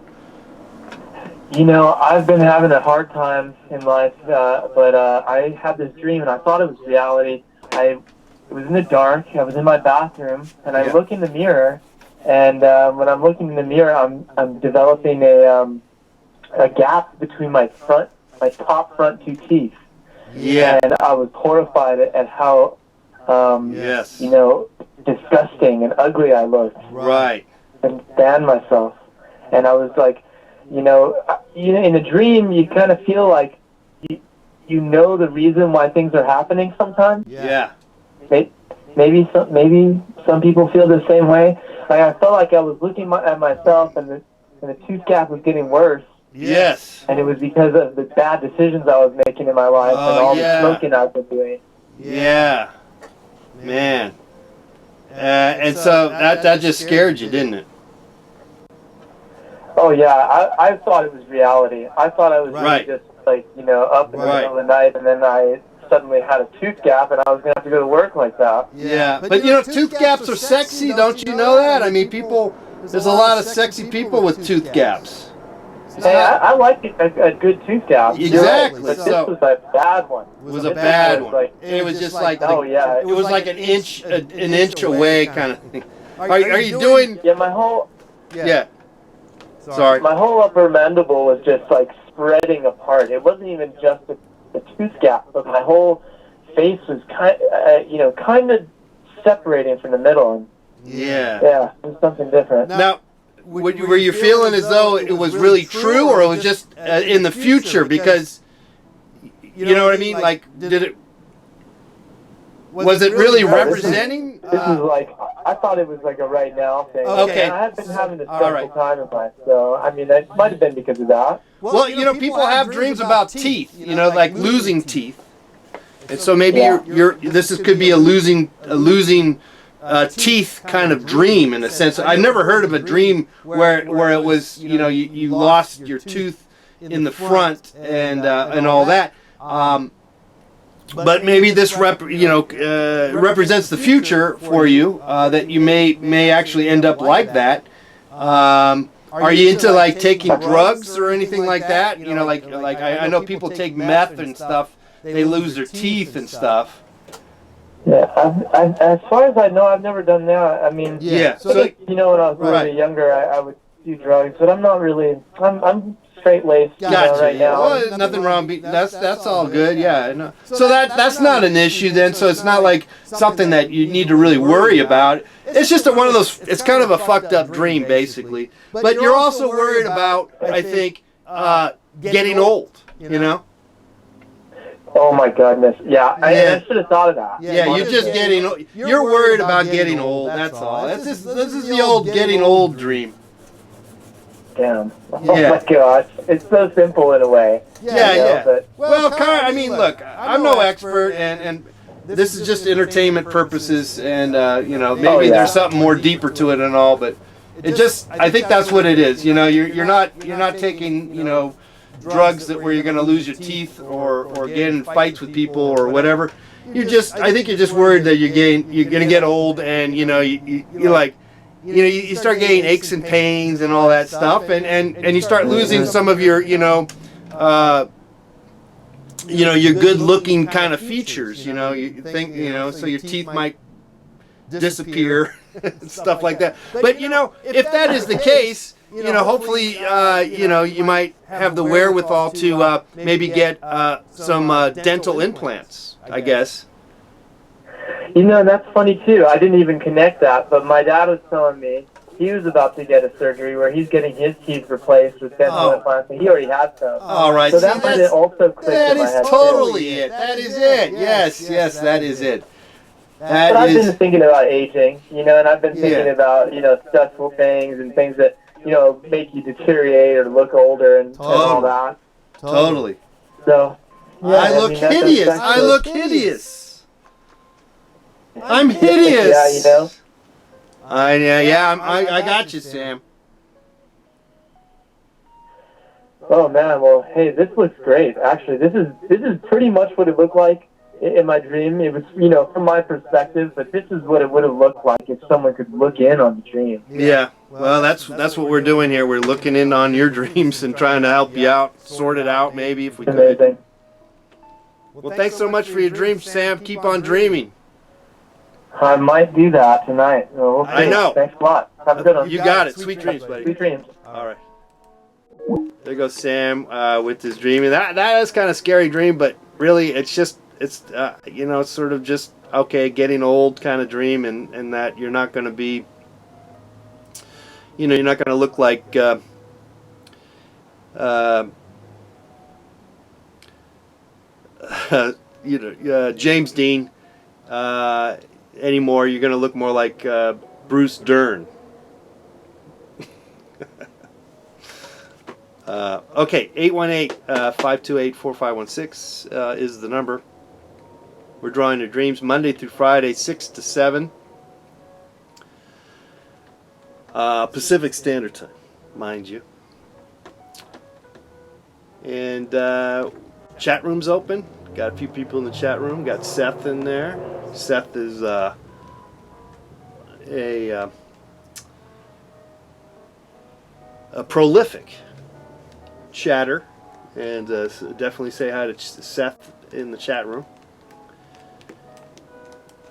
[SPEAKER 5] I've been having a hard time in life, but I had this dream, and I thought it was reality. It was in the dark. I was in my bathroom, and I look in the mirror, and when I'm looking in the mirror, I'm developing a gap between my top front two teeth.
[SPEAKER 1] Yeah.
[SPEAKER 5] And I was horrified at how, disgusting and ugly I looked.
[SPEAKER 1] Right.
[SPEAKER 5] And stand myself. And I was like, in a dream, you kind of feel like you know the reason why things are happening sometimes.
[SPEAKER 1] Yeah.
[SPEAKER 5] Maybe some people feel the same way. Like I felt like I was looking at myself, and the tooth gap was getting worse.
[SPEAKER 1] Yes.
[SPEAKER 5] And it was because of the bad decisions I was making in my life and all the smoking I've been doing.
[SPEAKER 1] Yeah. Man. And so that just scared you, didn't it?
[SPEAKER 5] Oh, yeah. I thought it was reality. I thought I was really just, up in the middle of the night, and then I suddenly had a tooth gap, and I was going to have to go to work like that.
[SPEAKER 1] Yeah. But tooth gaps are sexy, don't you know that? I mean, there's a lot of sexy people with tooth gaps.
[SPEAKER 5] Hey, I like a good tooth gap.
[SPEAKER 1] Exactly.
[SPEAKER 5] But this was a bad one.
[SPEAKER 1] It was a bad one. It was just like it was like an inch away kind of thing. Are you doing?
[SPEAKER 5] Yeah, my whole
[SPEAKER 1] Sorry.
[SPEAKER 5] My whole upper mandible was just like spreading apart. It wasn't even just a tooth gap, but my whole face was kind of separating from the middle. And yeah, it was something different.
[SPEAKER 1] Now, were you feeling as though it was really true, or it was just in the future? Because you know what I mean. Like, was it really representing?
[SPEAKER 5] This is like I thought it was like a right now thing.
[SPEAKER 1] Okay.
[SPEAKER 5] And I have been having a stressful time in life, so I mean, it might have been because of that.
[SPEAKER 1] Well, people have dreams about teeth. Like losing teeth, and so maybe could be a losing teeth kind of dream in a sense. I've never heard of a dream where it was you lost your tooth in the front and all that. but maybe this represents the future for you, that you may actually end up like that. Are you into like taking drugs or anything like that? You know, like I know people take meth and stuff. They lose their teeth and stuff.
[SPEAKER 5] Yeah, as far as I know, I've never done that. I mean,
[SPEAKER 1] Yeah.
[SPEAKER 5] when I was a little bit younger, I would do drugs, but I'm not really. I'm straight-laced
[SPEAKER 1] Gotcha.
[SPEAKER 5] right now.
[SPEAKER 1] Well, nothing wrong. That's all good. Yeah. No. So that's not an issue then. So it's not like something that you need to really worry about. It's just one of those. It's kind of a fucked up dream, basically. But you're also worried about, I think, getting old. You know.
[SPEAKER 5] Oh my goodness! Yeah, I should have thought of that.
[SPEAKER 1] Yeah, you're just getting. You're worried about getting old. That's all. This is the old getting old dream.
[SPEAKER 5] Damn. Oh my gosh. It's so simple in a way.
[SPEAKER 1] Yeah.
[SPEAKER 5] But,
[SPEAKER 1] well, I mean, look, I'm no expert, and this is just entertainment purposes, and maybe there's something more deeper to it and all, but I think that's what it is. You know, you're not taking drugs where you're going to lose your teeth or get in fights with people or whatever. I think you're just worried that you're going to get old, and you start getting aches and pains and all that stuff, and you start losing some of your your good looking kind of features. You think so your teeth might disappear and stuff like that. But if that is the case, hopefully you might have the wherewithal to maybe get some dental implants, I guess.
[SPEAKER 5] That's funny too. I didn't even connect that, but my dad was telling me he was about to get a surgery where he's getting his teeth replaced with dental implants, and he already has some.
[SPEAKER 1] All right.
[SPEAKER 5] So that might also click in my head.
[SPEAKER 1] That is totally it. That is it. Yes, that is it.
[SPEAKER 5] But I've been thinking about aging, and I've been thinking about, stressful things and things that, make you deteriorate or look older and all that.
[SPEAKER 1] Totally.
[SPEAKER 5] So,
[SPEAKER 1] I look hideous. I look hideous. I'm hideous.
[SPEAKER 5] Yeah,
[SPEAKER 1] I got you, Sam.
[SPEAKER 5] Oh man, well, hey, this looks great. Actually, this is pretty much what it looked like in my dream. It was, from my perspective, but this is what it would have looked like if someone could look in on the dream.
[SPEAKER 1] Yeah. Well, that's what we're doing here. We're looking in on your dreams and trying to help you out, sort it out, maybe if we could.
[SPEAKER 5] Amazing.
[SPEAKER 1] Well, thanks so much for your dreams, Sam. Keep on dreaming.
[SPEAKER 5] I might do that tonight. We'll see.
[SPEAKER 1] I know.
[SPEAKER 5] Thanks a lot. Have a good one.
[SPEAKER 1] You got it. Sweet dreams, buddy.
[SPEAKER 5] Sweet dreams.
[SPEAKER 1] All right. There goes Sam with his dream. And that is kind of a scary dream, but really it's it's sort of just, okay, getting old kind of dream, and that you're not going to be, you're not going to look like James Dean anymore. You're going to look more like Bruce Dern. Okay, 818-528-4516 is the number. We're drawing your dreams Monday through Friday, 6 to 7. Pacific Standard Time, mind you. And chat room's open. Got a few people in the chat room. Got Seth in there. Seth is a prolific chatter, and definitely say hi to Seth in the chat room.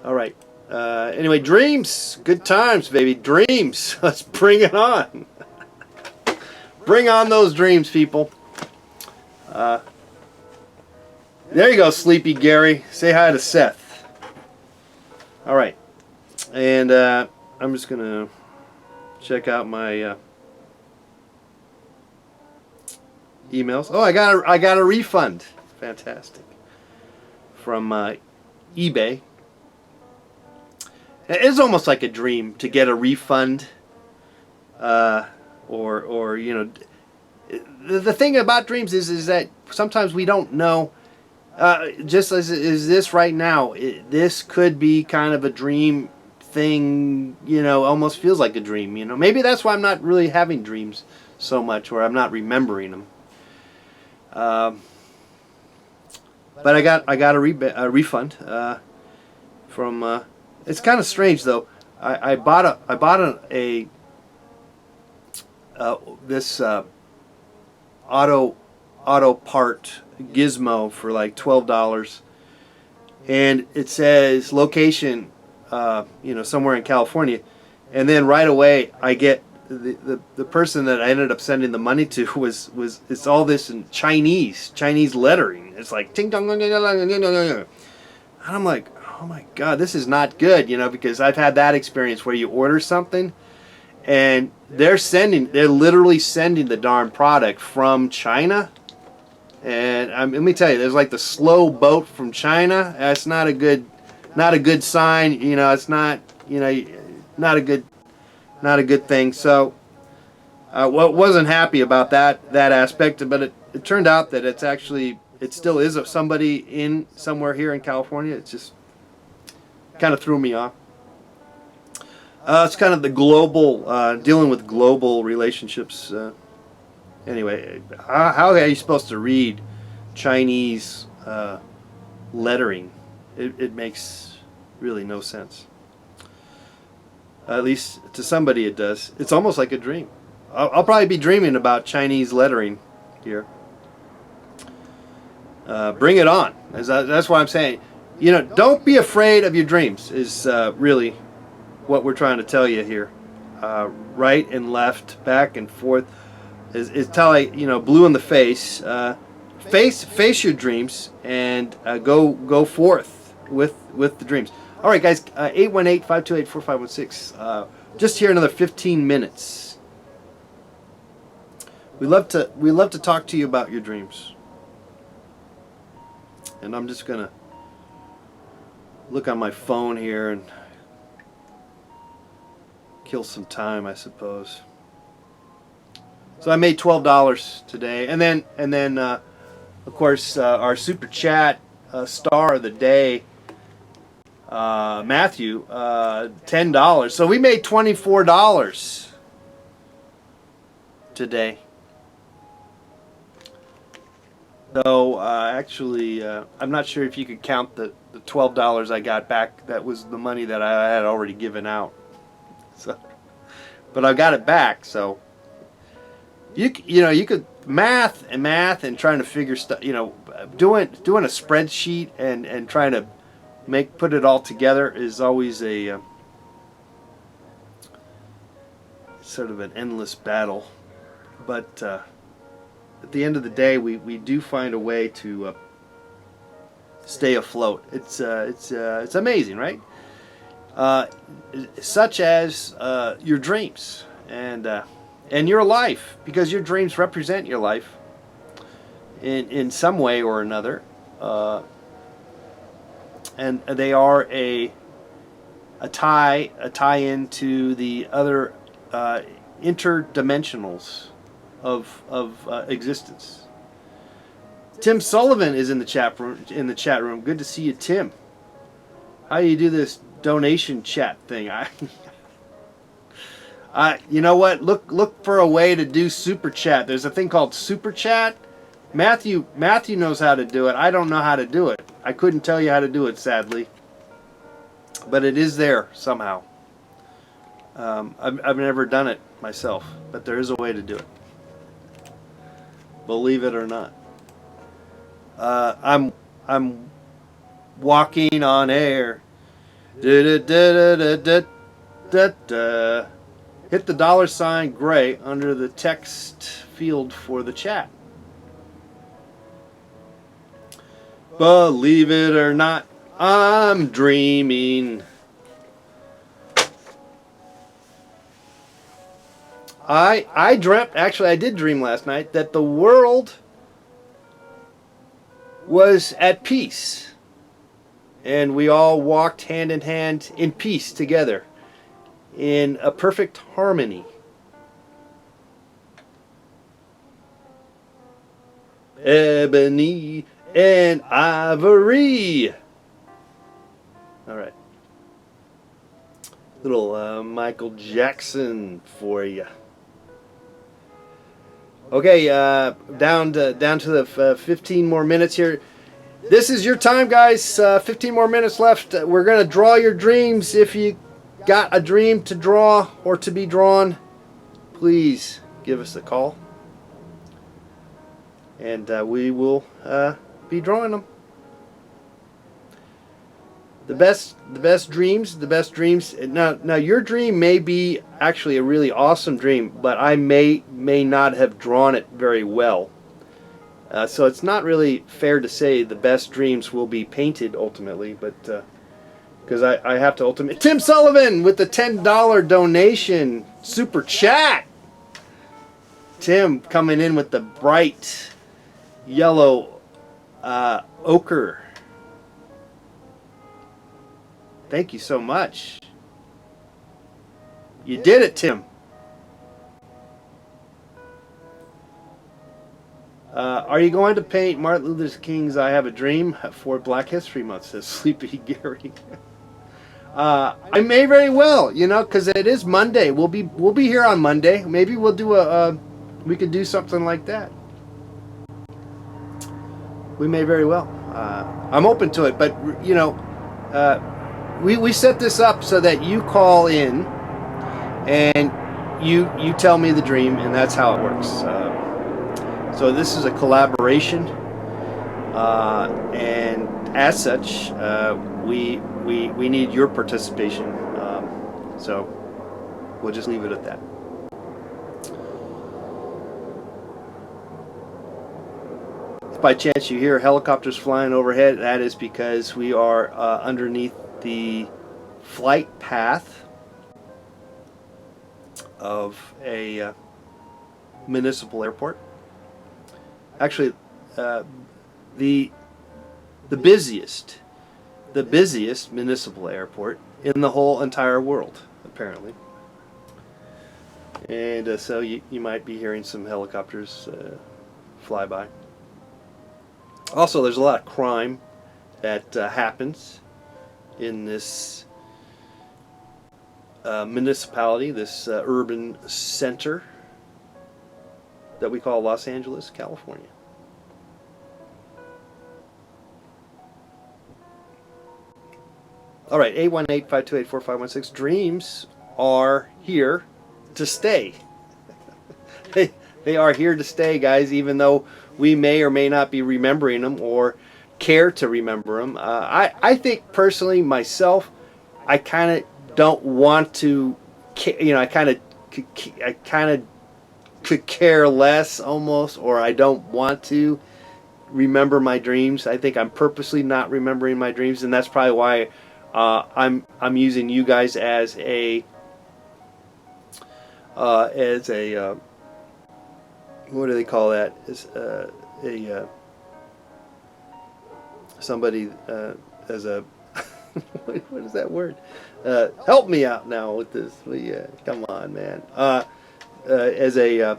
[SPEAKER 1] All right. Anyway, dreams, good times, baby. Dreams. Let's bring it on. Bring on those dreams, people. There you go, Sleepy Gary. Say hi to Seth. All right. And I'm just gonna check out my emails. Oh, I got a refund. Fantastic. From eBay. It's almost like a dream to get a refund, or the thing about dreams is that sometimes we don't know. Just as is this right now, this could be kind of a dream thing. Almost feels like a dream. Maybe that's why I'm not really having dreams so much, or I'm not remembering them. But I got a refund from. It's kind of strange though. I bought a this auto part gizmo for like $12, and it says location, somewhere in California, and then right away I get the person that I ended up sending the money to was it's all this in Chinese lettering. It's like ting dong dong dong dong dong dong, and I'm like, oh my god, this is not good, because I've had that experience where you order something and they're literally sending the darn product from China. And let me tell you, there's like the slow boat from China. That's not a good sign. It's not not a good thing. So, wasn't happy about that aspect. But it turned out that it still is of somebody somewhere here in California. It just kind of threw me off. It's kind of the global dealing with global relationships. Anyway, how are you supposed to read Chinese lettering? It makes really no sense. At least to somebody it does. It's almost like a dream. I'll probably be dreaming about Chinese lettering here. Bring it on. That's what I'm saying. Don't be afraid of your dreams is really what we're trying to tell you here. Right and left, back and forth. Is telling blue in the face. Face your dreams and go forth with the dreams. All right, guys. 818-528-4516. Just here another 15 minutes. We love to talk to you about your dreams. And I'm just gonna look on my phone here and kill some time, I suppose. So I made $12 today, and then of course our super chat star of the day, Matthew, $10. So we made $24 today. So actually, I'm not sure if you could count the $12 I got back. That was the money that I had already given out. So, but I got it back. So you could math and trying to figure stuff. Doing a spreadsheet and trying to put it all together is always a sort of an endless battle. But at the end of the day, we do find a way to stay afloat. It's amazing, right? Such as your dreams and your life, because your dreams represent your life in some way or another, and they are a tie into the other interdimensionals of existence. Tim Sullivan is in the chat room. Good to see you, Tim. How do you do this donation chat thing? You know what? Look for a way to do super chat. There's a thing called super chat. Matthew knows how to do it. I don't know how to do it. I couldn't tell you how to do it, sadly. But it is there somehow. I've never done it myself, but there is a way to do it. Believe it or not. I'm walking on air. Hit the $sign gray under the text field for the chat. Believe it or not, I'm dreaming. I dreamt, actually I did dream last night, that the world was at peace. And we all walked hand in hand in peace together, in a perfect harmony. Ebony and ivory. All right. Little Michael Jackson for you. Okay, down to the 15 more minutes here. this is your time, guys. 15 more minutes left. We're going to draw your dreams. If you got a dream to draw or to be drawn, please give us a call. And we will be drawing them. The best dreams. Now your dream may be actually a really awesome dream, but I may not have drawn it very well. So it's not really fair to say the best dreams will be painted ultimately, but because I have to ultimately. Tim Sullivan with the $10 donation super chat. Tim coming in with the bright yellow ochre. Thank you so much. You did it, Tim. Are you going to paint Martin Luther King's "I Have a Dream" for Black History Month? Says Sleepy Gary. I may very well, because it is Monday. We'll be here on Monday. Maybe we'll do we could do something like that. We may very well. I'm open to it, but we set this up so that you call in and you tell me the dream, and that's how it works. So this is a collaboration, and as such, we need your participation. So we'll just leave it at that. If by chance you hear helicopters flying overhead, that is because we are underneath the flight path of a municipal airport. Actually, the busiest municipal airport in the whole entire world, apparently. And so you might be hearing some helicopters fly by. Also, there's a lot of crime that happens in this municipality, this urban center that we call Los Angeles, California. All right, 818-528-4516. Dreams are here to stay. They are here to stay, guys, even though we may or may not be remembering them or care to remember them. I think personally, myself, I kind of don't want to, I kind of could care less almost, or I don't want to remember my dreams. I think I'm purposely not remembering my dreams, and that's probably why I'm using you guys as a what do they call that? Is somebody as a what is that word? Help me out now with this. Come on, man. As a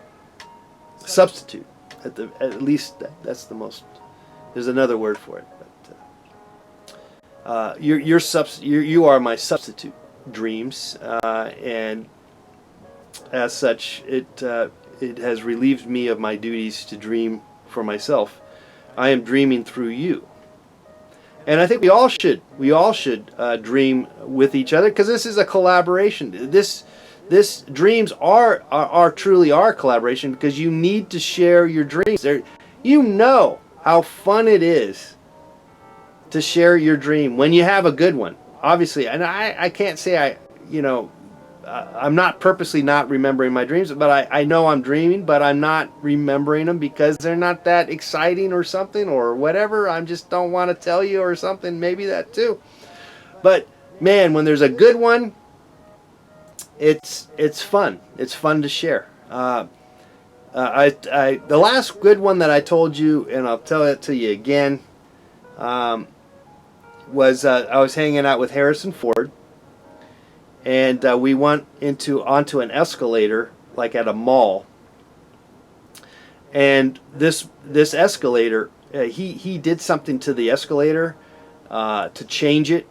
[SPEAKER 1] substitute, at least that's the most. There's another word for it, but you are my substitute dreams, and as such, it has relieved me of my duties to dream for myself. I am dreaming through you, and I think we all should dream with each other, because this is a collaboration. This dreams are truly our collaboration, because you need to share your dreams. You know how fun it is to share your dream when you have a good one, obviously. And I can't say I'm not purposely not remembering my dreams, but I know I'm dreaming, but I'm not remembering them because they're not that exciting or something or whatever. I just don't want to tell you or something, maybe that too. But man, when there's a good one, it's fun. It's fun to share. The last good one that I told you, and I'll tell it to you again, was I was hanging out with Harrison Ford, and we went onto an escalator, like at a mall. And this escalator, he did something to the escalator to change it,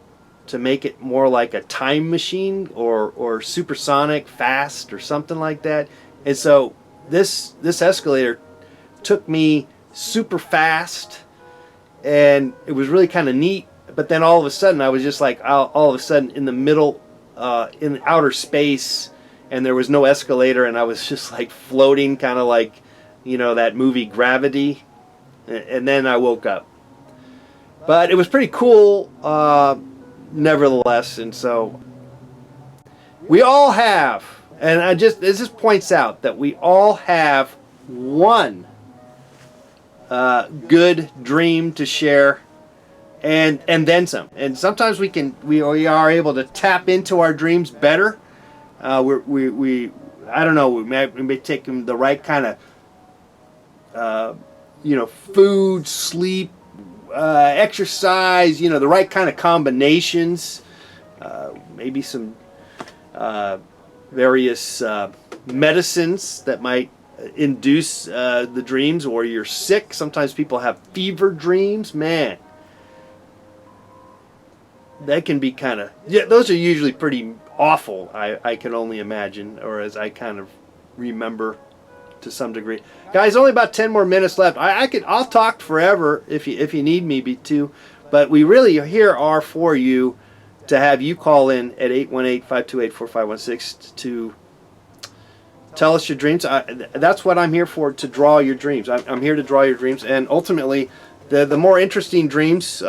[SPEAKER 1] to make it more like a time machine or supersonic fast or something like that. And so this escalator took me super fast and it was really kind of neat. But then all of a sudden, I was just like all of a sudden in the middle, in outer space, and there was no escalator, and I was just like floating, kind of like, you know, that movie Gravity. And then I woke up. But it was pretty cool, nevertheless. And so we all have, and this just points out that we all have one good dream to share, and then some. And sometimes we are able to tap into our dreams better. We I don't know, we may take the right kind of food, sleep, exercise, the right kind of combinations, maybe some various medicines that might induce the dreams, or you're sick. Sometimes people have fever dreams. Man, that can be kind of, those are usually pretty awful, I can only imagine, or as I kind of remember to some degree. Guys, only about 10 more minutes left. I'll talk forever if you need me to, but we really here are for you, to have you call in at 818-528-4516 to tell us your dreams. That's what I'm here for, to draw your dreams. I'm here to draw your dreams, and ultimately the more interesting dreams,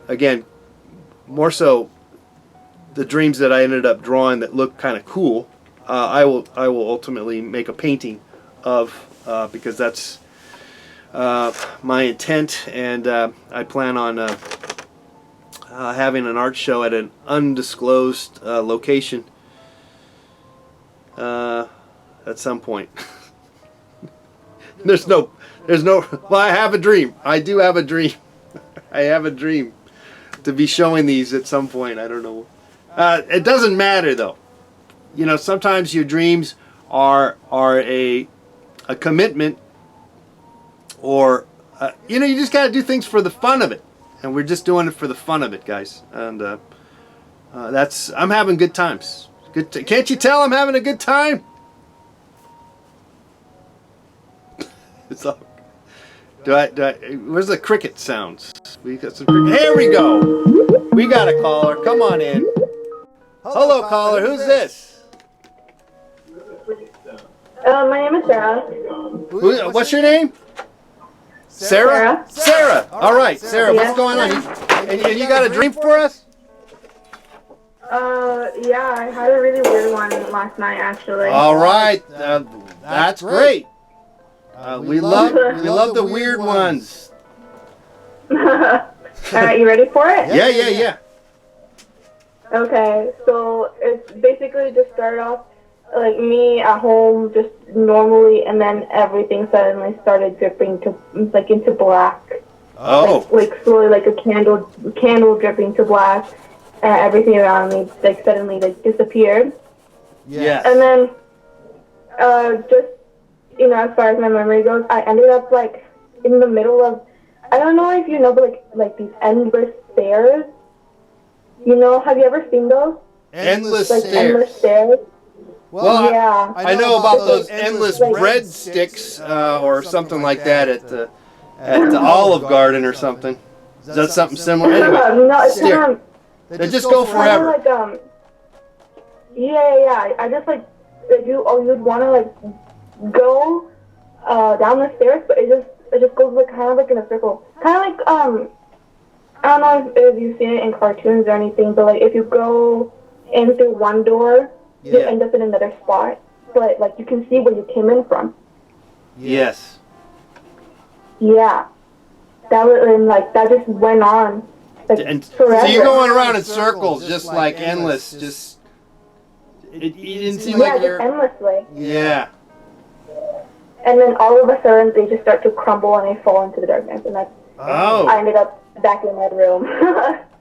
[SPEAKER 1] again, more so the dreams that I ended up drawing that look kind of cool, I will ultimately make a painting of, because that's my intent, and I plan on having an art show at an undisclosed location at some point. There's no. Well, I have a dream. I do have a dream. I have a dream to be showing these at some point. I don't know. It doesn't matter though. Sometimes your dreams are a commitment, or you just got to do things for the fun of it, and we're just doing it for the fun of it, guys. And I'm having good times. Can't you tell I'm having a good time? It's all. Where's the cricket sounds? We got some. Here we go. We got a caller. Come on in. Hello, caller. Who's this?
[SPEAKER 6] My name is Sarah.
[SPEAKER 1] What's your name? Sarah? Sarah. All right, Sarah.
[SPEAKER 6] Yeah.
[SPEAKER 1] What's going on? And you got a dream for us?
[SPEAKER 6] Yeah, I had a really weird one last night, actually.
[SPEAKER 1] All right. That's great. We love the weird ones.
[SPEAKER 6] Alright, you ready for it?
[SPEAKER 1] Yeah.
[SPEAKER 6] Okay, so it's basically just started off like me at home just normally, and then everything suddenly started dripping into black.
[SPEAKER 1] Oh.
[SPEAKER 6] Like slowly, like a candle dripping to black, and everything around me suddenly disappeared.
[SPEAKER 1] Yes.
[SPEAKER 6] And then just as far as my memory goes, I ended up in the middle of, I don't know if you know, but like these endless stairs. Have you ever seen those?
[SPEAKER 1] Endless stairs.
[SPEAKER 6] Endless stairs.
[SPEAKER 1] Well,
[SPEAKER 6] yeah.
[SPEAKER 1] I know about those endless bread sticks, or something like that at the Olive Garden or something. Is that something similar? Anyway,
[SPEAKER 6] no, it's not.
[SPEAKER 1] They just go forever.
[SPEAKER 6] Yeah. I just you'd want to go down the stairs, but it just goes kind of in a circle. Kind of I don't know if you've seen it in cartoons or anything, but if you go in through one door, you end up in another spot, but you can see where you came in from.
[SPEAKER 1] Yes.
[SPEAKER 6] Yeah. That was that just went on
[SPEAKER 1] and
[SPEAKER 6] forever.
[SPEAKER 1] So you're going around in circles, just endless. Just it didn't seem like you're
[SPEAKER 6] endlessly.
[SPEAKER 1] Yeah.
[SPEAKER 6] And then all of a sudden they just start to crumble and they fall into the darkness, and that's.
[SPEAKER 1] Oh.
[SPEAKER 6] I ended up back in my room.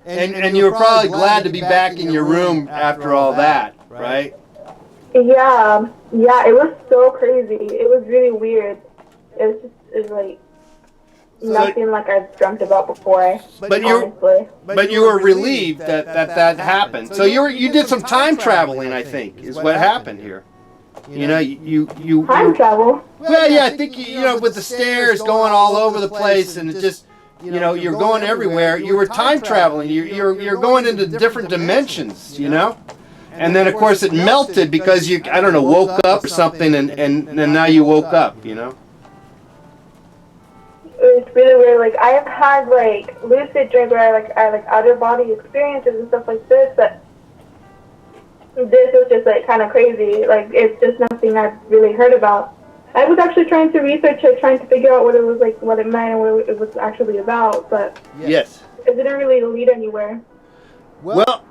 [SPEAKER 1] and you were probably glad to be back in your room after all that, right?
[SPEAKER 6] Yeah, it was so crazy. It was really weird. It was nothing like I've dreamt about before.
[SPEAKER 1] But you were relieved that happened. So you did some time traveling, I think, is what happened here. You know, you
[SPEAKER 6] Time travel.
[SPEAKER 1] well, yeah, I think you know, with the stairs going all over the place, and it just, you know, you're going everywhere. You were time traveling. You're going into different dimensions, you know. And then of course it melted because you, I don't know, woke up or something, and now you woke up, you know.
[SPEAKER 6] It's really weird. Like I've had like lucid dreams where I like outer body experiences and stuff like this, but this was just like kind of crazy. Like it's just nothing I've really heard about. I was actually trying to research it, trying to figure out what it was like, what it meant, and what it was actually about, but
[SPEAKER 1] Yes.
[SPEAKER 6] it didn't really lead anywhere.
[SPEAKER 1] Well,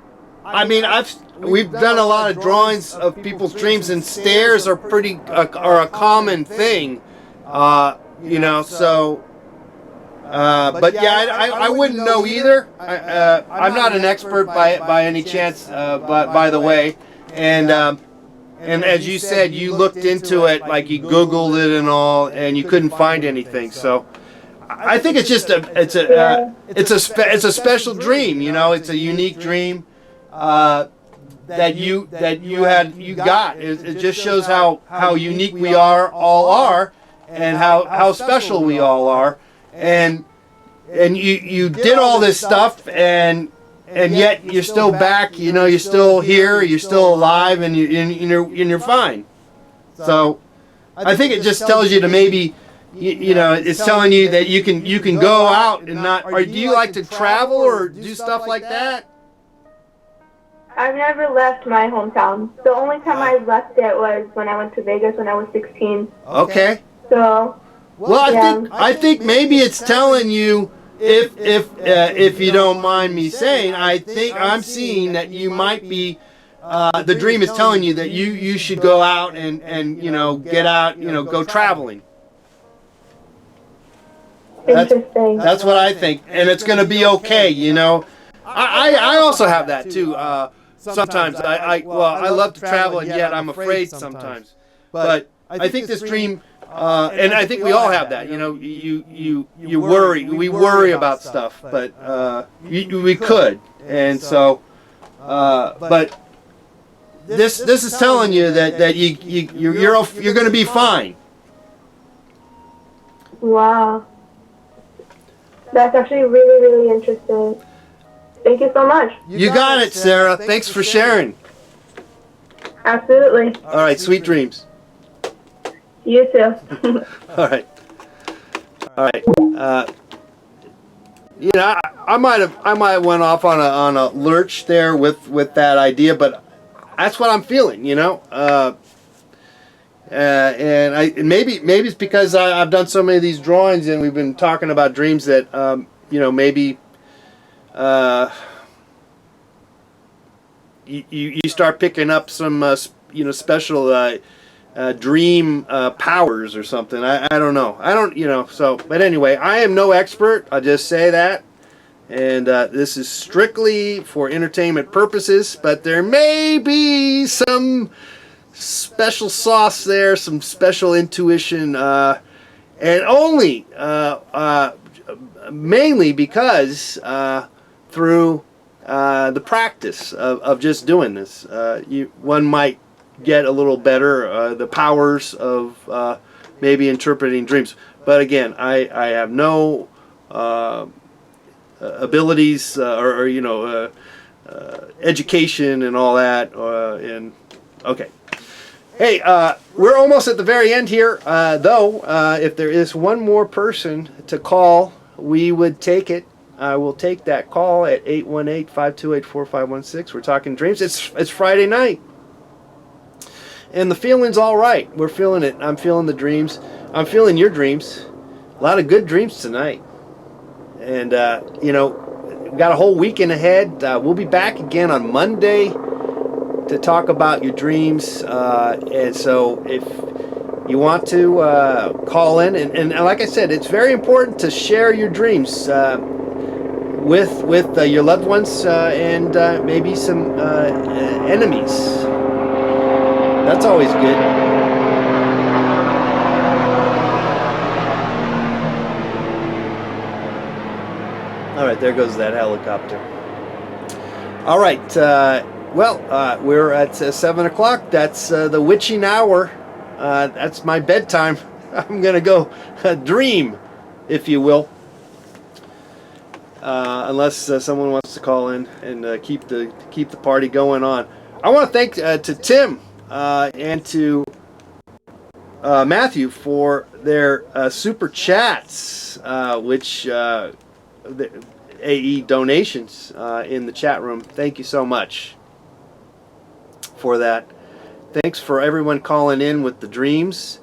[SPEAKER 1] I mean, we've done a lot of drawings of people's dreams, and stairs are are a common thing, you know. So, but yeah, I wouldn't know either. I'm not an expert by any chance, but by the way, and as you said, you looked into it, like you Googled it and all, and you couldn't find anything. So, I think it's just it's a special dream. You know, it's a unique dream that you got. It just shows how unique we all are, and how special we all are, and you did all this stuff, and yet you're still back. You know, you're still here. You're still alive, and you're fine. So I think it just tells you to maybe, you know, it's telling you that you can go out and not. Or do you like to travel or do stuff like that?
[SPEAKER 6] I've never left my hometown. The only time I left it was when I went to Vegas when I was 16.
[SPEAKER 1] Okay.
[SPEAKER 6] So.
[SPEAKER 1] Well, I think maybe it's telling you, if you don't mind me saying, I think I'm seeing that you might be. The dream is telling you that you should go out and you know, get out, you know, go traveling.
[SPEAKER 6] Interesting.
[SPEAKER 1] That's what I think, and it's going to be okay. You know, I also have that too. Sometimes I love to travel, and yet I'm afraid sometimes. But I think this dream, and I think we all have that. You know, you worry. We worry about stuff, but we could, and so, but this is telling you that you're going to be fine.
[SPEAKER 6] Wow. That's actually really, really interesting. Thank you so much.
[SPEAKER 1] You got it, Sarah. Thanks for sharing.
[SPEAKER 6] Absolutely.
[SPEAKER 1] All right, sweet dreams.
[SPEAKER 6] You too.
[SPEAKER 1] All right. You know, I might went off on a lurch there with that idea, but that's what I'm feeling. You know, and maybe it's because I've done so many of these drawings, and we've been talking about dreams that you know, maybe you start picking up some you know, special dream powers or something. I don't know. You know. So, but anyway, I am no expert. I'll just say that. And this is strictly for entertainment purposes, but there may be some special sauce there, some special intuition, and only mainly because through the practice of just doing this, one might get a little better the powers of maybe interpreting dreams. But again, I have no abilities or you know, education and all that. And okay. Hey, we're almost at the very end here, though. If there is one more person to call, we would take it. I will take that call at 818-528-4516. We're talking dreams. It's Friday night, and the feeling's all right. We're feeling it. I'm feeling the dreams. I'm feeling your dreams. A lot of good dreams tonight. And, you know, we've got a whole weekend ahead. We'll be back again on Monday to talk about your dreams, and so if you want to call in, and like I said, it's very important to share your dreams with your loved ones and maybe some enemies. That's always good. All right, there goes that helicopter. All right. Well, we're at 7 o'clock. That's the witching hour. That's my bedtime. I'm going to go dream, if you will. Unless someone wants to call in and keep the party going on. I want to thank to Tim and to Matthew for their super chats, which the AE donations in the chat room. Thank you so much for that. Thanks for everyone calling in with the dreams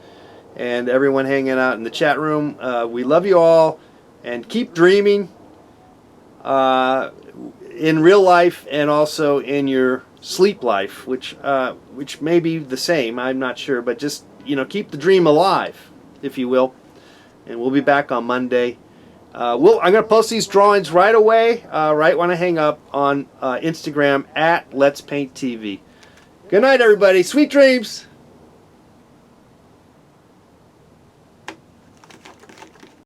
[SPEAKER 1] and everyone hanging out in the chat room. We love you all, and keep dreaming in real life and also in your sleep life, which may be the same. I'm not sure, but just keep the dream alive, if you will. And we'll be back on Monday. I'm going to post these drawings right away, right when I hang up, on Instagram at Let's Paint TV. Good night, everybody. Sweet dreams.